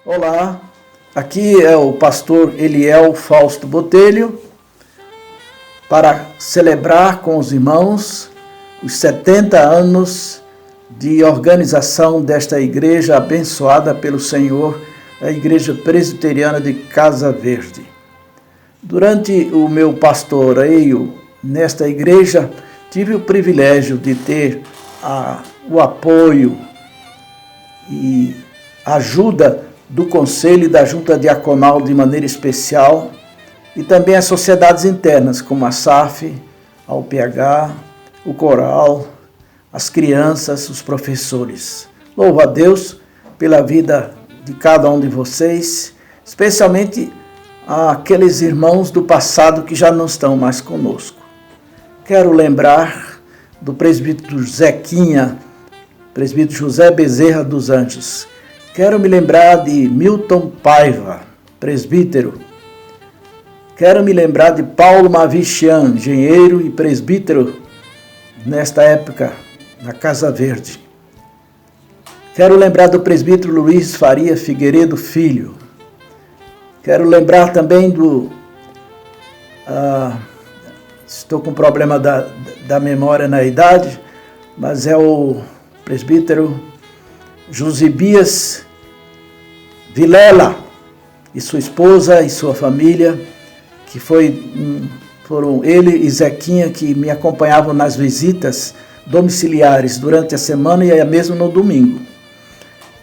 Olá, aqui é o pastor Eliel Fausto Botelho para celebrar com os irmãos os 70 anos de organização desta igreja abençoada pelo Senhor, a Igreja Presbiteriana de Casa Verde. Durante o meu pastoreio nesta igreja, tive o privilégio de ter o apoio e ajuda do Conselho e da Junta Diaconal de maneira especial, e também as sociedades internas, como a SAF, a UPH, o Coral, as crianças, os professores. Louvo a Deus pela vida de cada um de vocês, especialmente aqueles irmãos do passado que já não estão mais conosco. Quero lembrar do presbítero Zequinha, presbítero José Bezerra dos Anjos. Quero me lembrar de Milton Paiva, presbítero. Quero me lembrar de Paulo Mavichian, engenheiro e presbítero, nesta época, na Casa Verde. Quero lembrar do presbítero Luiz Faria Figueiredo Filho. Quero lembrar também estou com problema da memória na idade, mas é o presbítero Josibias Vilela e sua esposa e sua família, que foram ele e Zequinha que me acompanhavam nas visitas domiciliares durante a semana e mesmo no domingo.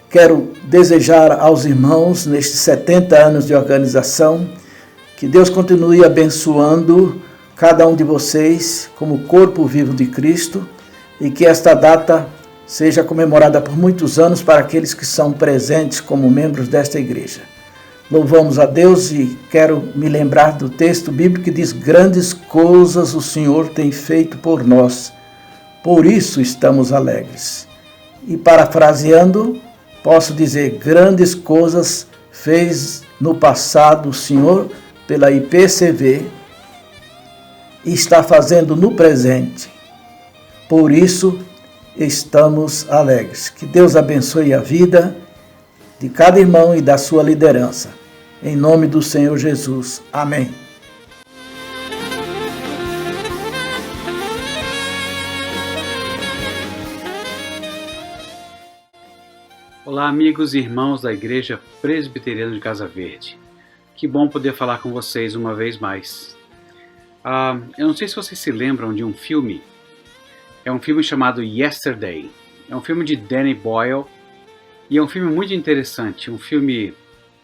Quero desejar aos irmãos, nestes 70 anos de organização, que Deus continue abençoando cada um de vocês como corpo vivo de Cristo e que esta data seja comemorada por muitos anos para aqueles que são presentes como membros desta igreja. Louvamos a Deus e quero me lembrar do texto bíblico que diz: grandes coisas o Senhor tem feito por nós, por isso estamos alegres. E parafraseando, posso dizer: grandes coisas fez no passado o Senhor pela IPCV e está fazendo no presente. Por isso estamos alegres. Que Deus abençoe a vida de cada irmão e da sua liderança. Em nome do Senhor Jesus. Amém. Olá, amigos e irmãos da Igreja Presbiteriana de Casa Verde. Que bom poder falar com vocês uma vez mais. Eu não sei se vocês se lembram de um filme. É um filme chamado Yesterday. É um filme de Danny Boyle e é um filme muito interessante. Um filme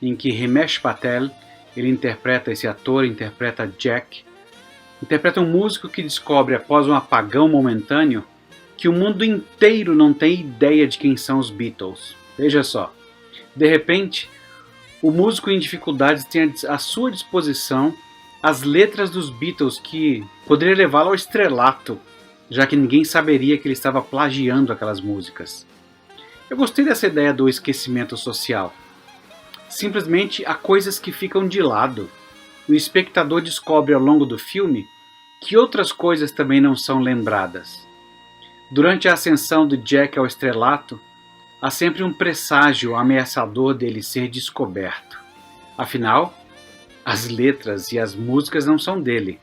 em que Himesh Patel, esse ator interpreta Jack, interpreta um músico que descobre após um apagão momentâneo que o mundo inteiro não tem ideia de quem são os Beatles. Veja só, de repente, o músico em dificuldades tem à sua disposição as letras dos Beatles que poderia levá-lo ao estrelato, já que ninguém saberia que ele estava plagiando aquelas músicas. Eu gostei dessa ideia do esquecimento social. Simplesmente há coisas que ficam de lado. O espectador descobre ao longo do filme que outras coisas também não são lembradas. Durante a ascensão de Jack ao estrelato, há sempre um presságio ameaçador dele ser descoberto. Afinal, as letras e as músicas não são dele.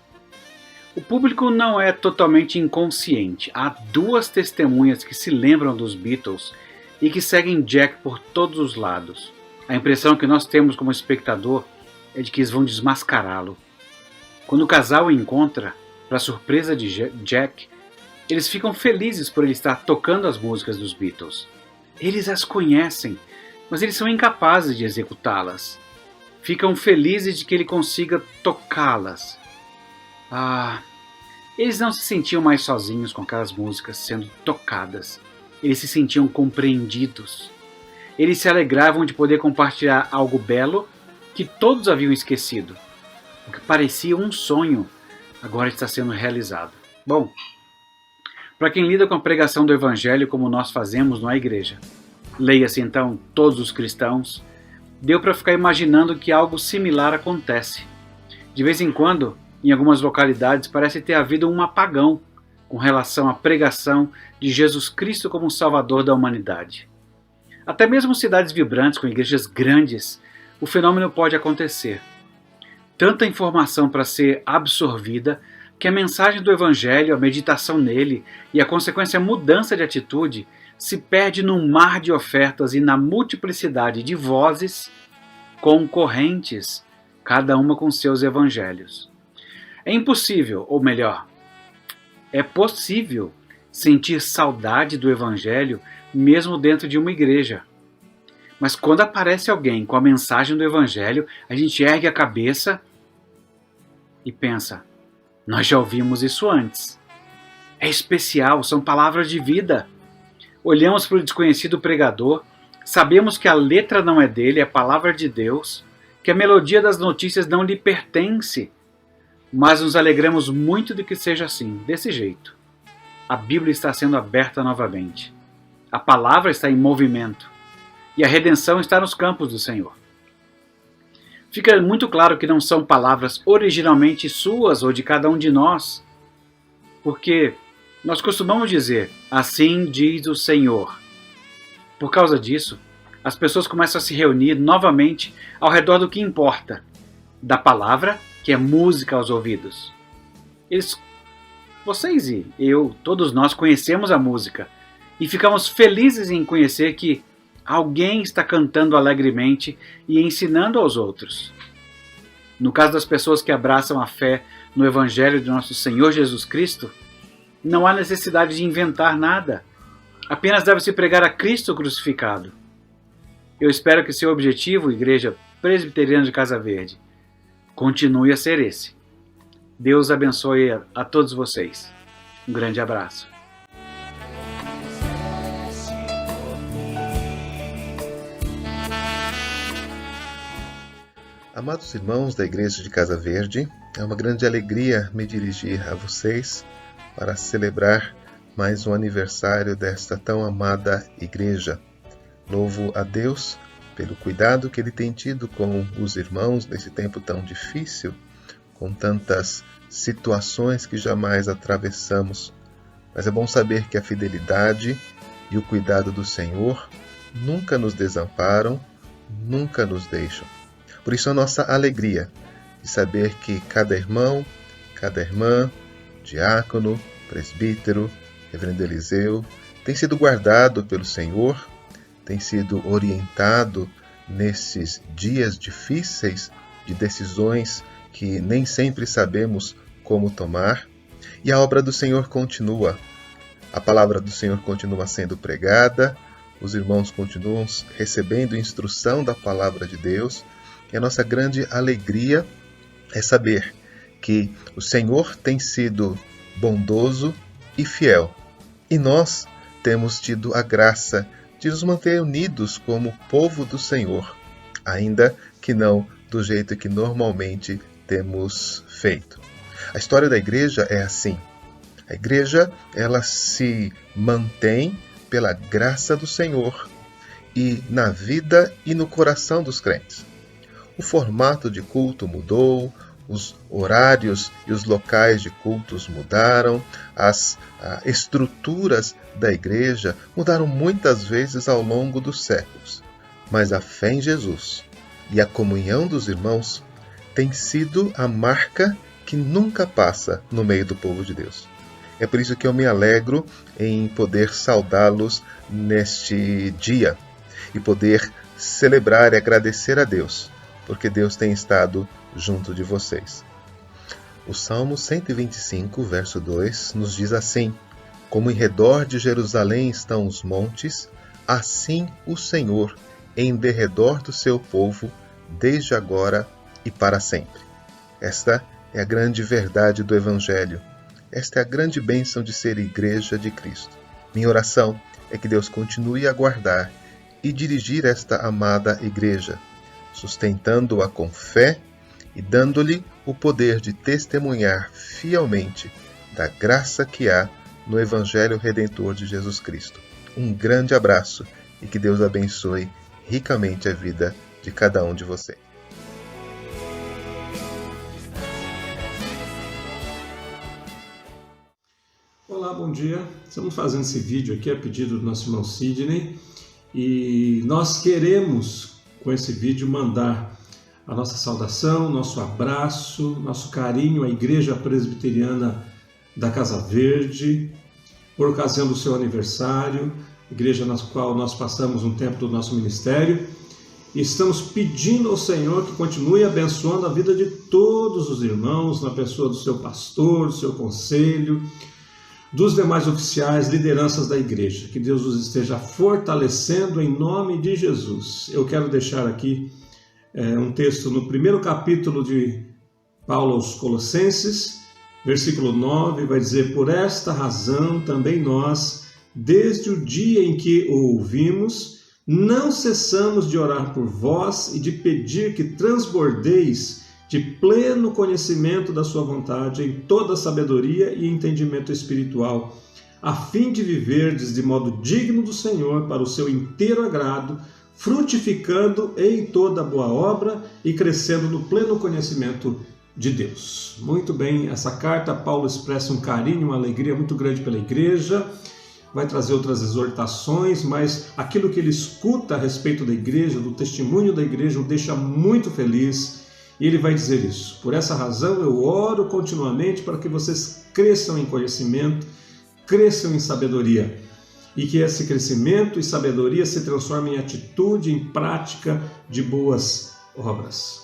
O público não é totalmente inconsciente. Há duas testemunhas que se lembram dos Beatles e que seguem Jack por todos os lados. A impressão que nós temos como espectador é de que eles vão desmascará-lo. Quando o casal o encontra, para surpresa de Jack, eles ficam felizes por ele estar tocando as músicas dos Beatles. Eles as conhecem, mas eles são incapazes de executá-las. Ficam felizes de que ele consiga tocá-las. Eles não se sentiam mais sozinhos com aquelas músicas sendo tocadas. Eles se sentiam compreendidos. Eles se alegravam de poder compartilhar algo belo que todos haviam esquecido. O que parecia um sonho, agora está sendo realizado. Bom, para quem lida com a pregação do Evangelho como nós fazemos na igreja, leia-se então Todos os Cristãos, deu para ficar imaginando que algo similar acontece. De vez em quando, em algumas localidades, parece ter havido um apagão com relação à pregação de Jesus Cristo como Salvador da humanidade. Até mesmo cidades vibrantes com igrejas grandes, o fenômeno pode acontecer. Tanta informação para ser absorvida que a mensagem do Evangelho, a meditação nele e a consequência mudança de atitude se perde num mar de ofertas e na multiplicidade de vozes concorrentes, cada uma com seus evangelhos. É impossível, ou melhor, é possível sentir saudade do Evangelho mesmo dentro de uma igreja. Mas quando aparece alguém com a mensagem do Evangelho, a gente ergue a cabeça e pensa, nós já ouvimos isso antes. É especial, são palavras de vida. Olhamos para o desconhecido pregador, sabemos que a letra não é dele, é a palavra de Deus, que a melodia das notícias não lhe pertence, mas nos alegramos muito de que seja assim, desse jeito. A Bíblia está sendo aberta novamente. A palavra está em movimento. E a redenção está nos campos do Senhor. Fica muito claro que não são palavras originalmente suas ou de cada um de nós, porque nós costumamos dizer, assim diz o Senhor. Por causa disso, as pessoas começam a se reunir novamente ao redor do que importa, da palavra, que é música aos ouvidos. Vocês e eu, todos nós conhecemos a música e ficamos felizes em conhecer que alguém está cantando alegremente e ensinando aos outros. No caso das pessoas que abraçam a fé no Evangelho de nosso Senhor Jesus Cristo, não há necessidade de inventar nada. Apenas deve-se pregar a Cristo crucificado. Eu espero que seu objetivo, Igreja Presbiteriana de Casa Verde, continue a ser esse. Deus abençoe a todos vocês. Um grande abraço. Amados irmãos da Igreja de Casa Verde, é uma grande alegria me dirigir a vocês para celebrar mais um aniversário desta tão amada igreja. Louvo a Deus pelo cuidado que Ele tem tido com os irmãos nesse tempo tão difícil, com tantas situações que jamais atravessamos. Mas é bom saber que a fidelidade e o cuidado do Senhor nunca nos desamparam, nunca nos deixam. Por isso a nossa alegria de saber que cada irmão, cada irmã, diácono, presbítero, reverendo Eliseu, tem sido guardado pelo Senhor, tem sido orientado nesses dias difíceis de decisões que nem sempre sabemos como tomar, e a obra do Senhor continua. A palavra do Senhor continua sendo pregada, os irmãos continuam recebendo instrução da palavra de Deus, e a nossa grande alegria é saber que o Senhor tem sido bondoso e fiel. E nós temos tido a graça de nos manter unidos como povo do Senhor, ainda que não do jeito que normalmente temos feito. A história da igreja é assim. A igreja, ela se mantém pela graça do Senhor e na vida e no coração dos crentes. O formato de culto mudou, os horários e os locais de cultos mudaram, as estruturas da igreja mudaram muitas vezes ao longo dos séculos. Mas a fé em Jesus e a comunhão dos irmãos tem sido a marca que nunca passa no meio do povo de Deus. É por isso que eu me alegro em poder saudá-los neste dia e poder celebrar e agradecer a Deus, porque Deus tem estado junto de vocês. O Salmo 125, verso 2, nos diz assim: como em redor de Jerusalém estão os montes, assim o Senhor em derredor do seu povo, desde agora e para sempre. Esta é a grande verdade do Evangelho. Esta é a grande bênção de ser igreja de Cristo. Minha oração é que Deus continue a guardar e dirigir esta amada igreja, sustentando-a com fé e dando-lhe o poder de testemunhar fielmente da graça que há no Evangelho Redentor de Jesus Cristo. Um grande abraço e que Deus abençoe ricamente a vida de cada um de vocês. Olá, bom dia. Estamos fazendo esse vídeo aqui a pedido do nosso irmão Sidney e nós queremos, com esse vídeo, mandar a nossa saudação, nosso abraço, nosso carinho à Igreja Presbiteriana da Casa Verde, por ocasião do seu aniversário, igreja na qual nós passamos um tempo do nosso ministério, e estamos pedindo ao Senhor que continue abençoando a vida de todos os irmãos, na pessoa do seu pastor, do seu conselho, dos demais oficiais, lideranças da igreja. Que Deus os esteja fortalecendo em nome de Jesus. Eu quero deixar aqui um texto no primeiro capítulo de Paulo aos Colossenses, versículo 9, vai dizer: por esta razão também nós, desde o dia em que o ouvimos, não cessamos de orar por vós e de pedir que transbordeis de pleno conhecimento da sua vontade em toda sabedoria e entendimento espiritual, a fim de viverdes de modo digno do Senhor para o seu inteiro agrado, frutificando em toda boa obra e crescendo no pleno conhecimento de Deus. Muito bem, essa carta Paulo expressa um carinho, uma alegria muito grande pela igreja, vai trazer outras exortações, mas aquilo que ele escuta a respeito da igreja, do testemunho da igreja, o deixa muito feliz. E ele vai dizer isso: por essa razão eu oro continuamente para que vocês cresçam em conhecimento, cresçam em sabedoria, e que esse crescimento e sabedoria se transformem em atitude, em prática de boas obras.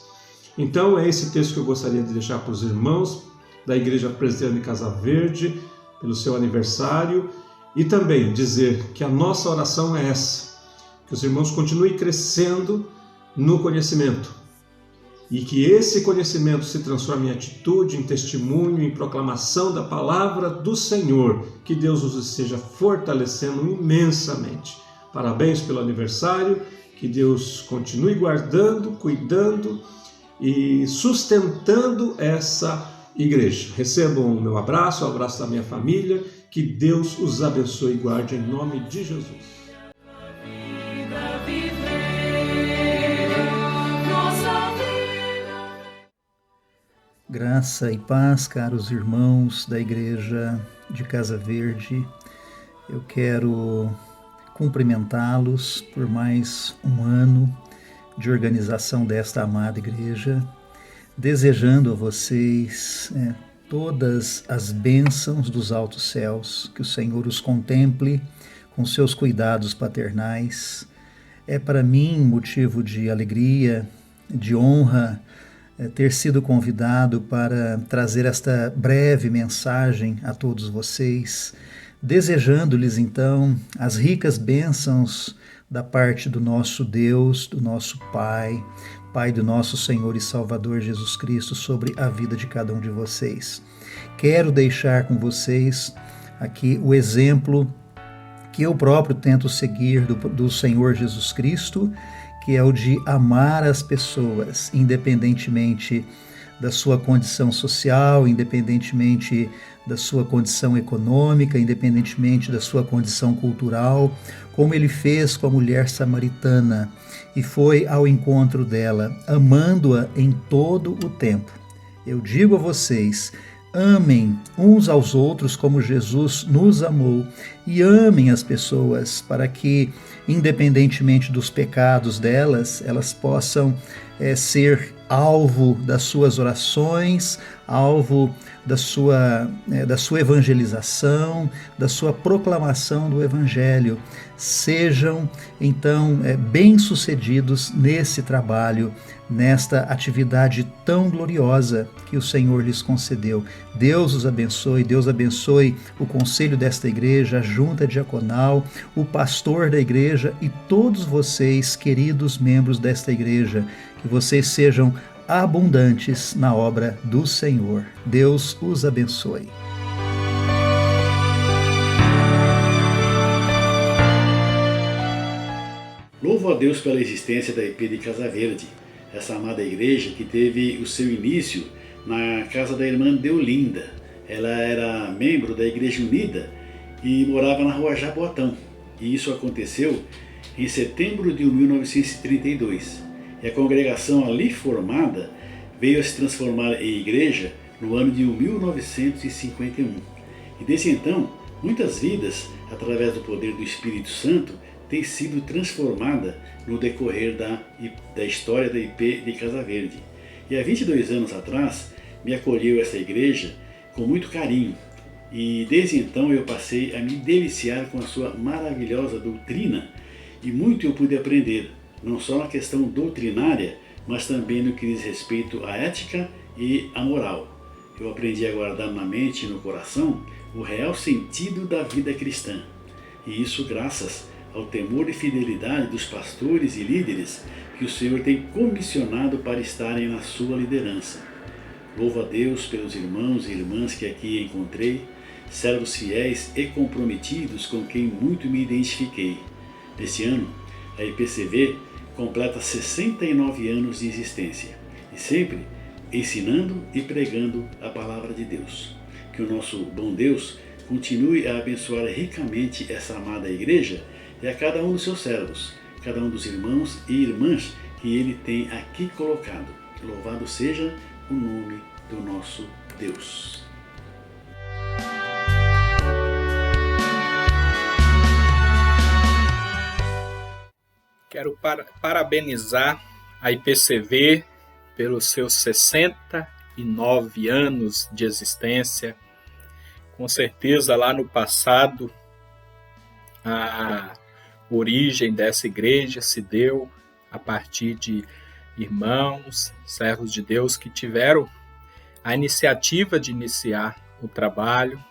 Então é esse texto que eu gostaria de deixar para os irmãos da Igreja Presbiteriana de Casa Verde, pelo seu aniversário, e também dizer que a nossa oração é essa: que os irmãos continuem crescendo no conhecimento, e que esse conhecimento se transforme em atitude, em testemunho, em proclamação da palavra do Senhor. Que Deus os esteja fortalecendo imensamente. Parabéns pelo aniversário, que Deus continue guardando, cuidando e sustentando essa igreja. Recebam o meu abraço, o abraço da minha família. Que Deus os abençoe e guarde em nome de Jesus. Graça e paz, caros irmãos da Igreja de Casa Verde. Eu quero cumprimentá-los por mais um ano de organização desta amada igreja, desejando a vocês todas as bênçãos dos altos céus, que o Senhor os contemple com seus cuidados paternais. É para mim motivo de alegria, de honra, ter sido convidado para trazer esta breve mensagem a todos vocês, desejando-lhes então as ricas bênçãos da parte do nosso Deus, do nosso Pai, Pai do nosso Senhor e Salvador Jesus Cristo, sobre a vida de cada um de vocês. Quero deixar com vocês aqui o exemplo que eu próprio tento seguir do Senhor Jesus Cristo, que é o de amar as pessoas, independentemente da sua condição social, independentemente da sua condição econômica, independentemente da sua condição cultural, como ele fez com a mulher samaritana e foi ao encontro dela, amando-a em todo o tempo. Eu digo a vocês, amem uns aos outros como Jesus nos amou e amem as pessoas para que, independentemente dos pecados delas, elas possam ser alvo das suas orações, alvo da sua evangelização, da sua proclamação do Evangelho. Sejam, então, bem-sucedidos nesse trabalho, nesta atividade tão gloriosa que o Senhor lhes concedeu. Deus os abençoe, Deus abençoe o conselho desta igreja, a junta diaconal, o pastor da igreja e todos vocês, queridos membros desta igreja, que vocês sejam abundantes na obra do Senhor. Deus os abençoe. Louvo a Deus pela existência da IP de Casa Verde, essa amada igreja que teve o seu início na casa da irmã Deolinda. Ela era membro da Igreja Unida e morava na rua Jaboatão. E isso aconteceu em setembro de 1932. E a congregação ali formada veio a se transformar em igreja no ano de 1951. E desde então, muitas vidas, através do poder do Espírito Santo, têm sido transformadas no decorrer da história da IP de Casa Verde. E há 22 anos atrás, me acolheu essa igreja com muito carinho. E desde então eu passei a me deliciar com a sua maravilhosa doutrina e muito eu pude aprender, não só na questão doutrinária, mas também no que diz respeito à ética e à moral. Eu aprendi a guardar na mente e no coração o real sentido da vida cristã. E isso graças ao temor e fidelidade dos pastores e líderes que o Senhor tem comissionado para estarem na sua liderança. Louvo a Deus pelos irmãos e irmãs que aqui encontrei, servos fiéis e comprometidos com quem muito me identifiquei. Este ano, a IPCV completa 69 anos de existência e sempre ensinando e pregando a palavra de Deus. Que o nosso bom Deus continue a abençoar ricamente essa amada igreja e a cada um dos seus servos, cada um dos irmãos e irmãs que Ele tem aqui colocado. Louvado seja o nome do nosso Deus. Quero parabenizar a IPCV pelos seus 69 anos de existência. Com certeza, lá no passado, a origem dessa igreja se deu a partir de irmãos, servos de Deus que tiveram a iniciativa de iniciar o trabalho.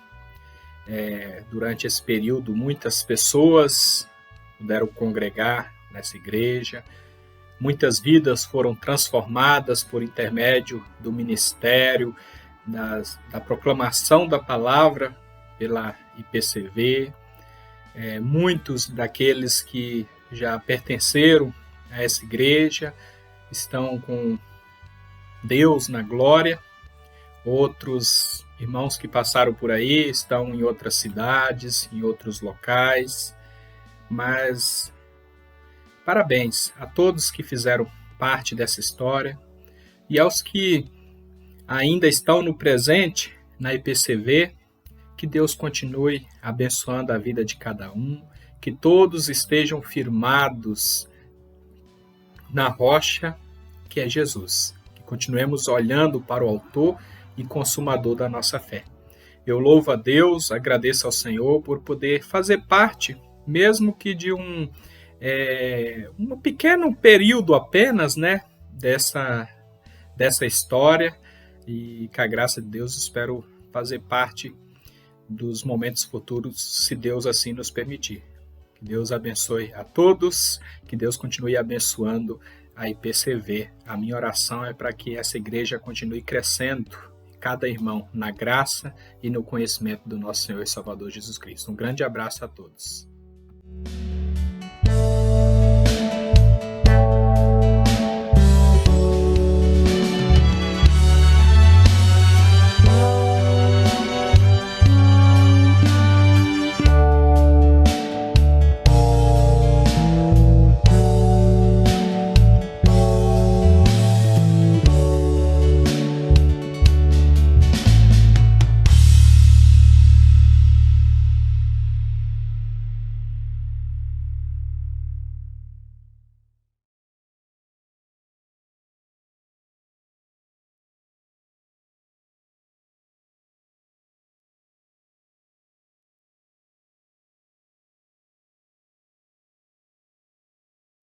Durante esse período, muitas pessoas puderam congregar nessa igreja. Muitas vidas foram transformadas por intermédio do ministério, da proclamação da palavra pela IPCV. Muitos daqueles que já pertenceram a essa igreja estão com Deus na glória. Outros irmãos que passaram por aí estão em outras cidades, em outros locais. Mas parabéns a todos que fizeram parte dessa história e aos que ainda estão no presente na IPCV. Que Deus continue abençoando a vida de cada um, que todos estejam firmados na rocha que é Jesus, que continuemos olhando para o autor e consumador da nossa fé. Eu louvo a Deus, agradeço ao Senhor por poder fazer parte, mesmo que de um pequeno período apenas, dessa história, e com a graça de Deus espero fazer parte dos momentos futuros, se Deus assim nos permitir. Que Deus abençoe a todos, que Deus continue abençoando a IPCV. A minha oração é para que essa igreja continue crescendo, cada irmão, na graça e no conhecimento do nosso Senhor e Salvador Jesus Cristo. Um grande abraço a todos.